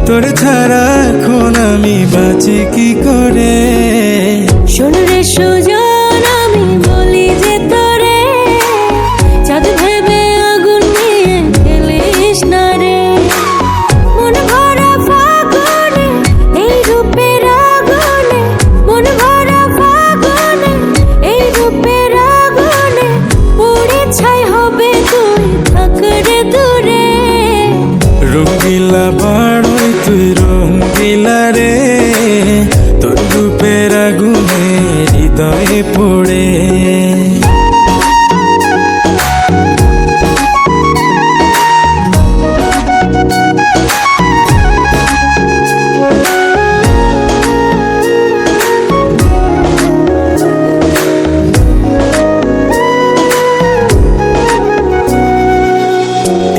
তোর ছাড়া এখন আমি বাঁচি কি করে। শোন রে সুজন, আমি বলি যে তোরে চাঁদ ভেবে আগুন নিয়ে খেলিস না রে। মন ভরা ফাগুনে এই রূপের আগুনে, মন ভরা ফাগুনে এই রূপের আগুনে পুড়ে ছাই হবে তুই থাক রে দূরে। রঙ্গিলা বাড়ই তুই রঙ্গিলা রে, তোর রূপের আগুনে হৃদয়ে পড়ে।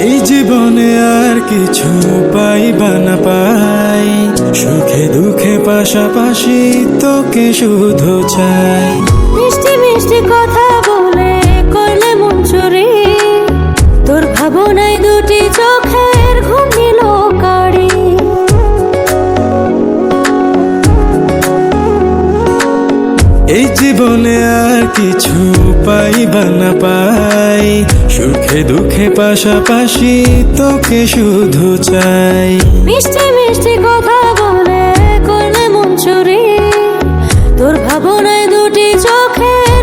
এই জীবনে আর কিছু পাইবা না পাই, সুখে দুঃখে পাশাপাশি তোকে শুধু চাই। মিষ্টি মিষ্টি কথা বলে করলে মন চুরি, তোর ভাবনায় দুটি চোখের ঘুম নিল কারি। এই জীবনে আর কিছু পাইবা না পাই, সুখে দুঃখে পাশাপাশি তোকে শুধু চাই। মিষ্টি মিষ্টি কথা বলে করলে মন চুরি, তোর ভাবনায় দুটি চোখের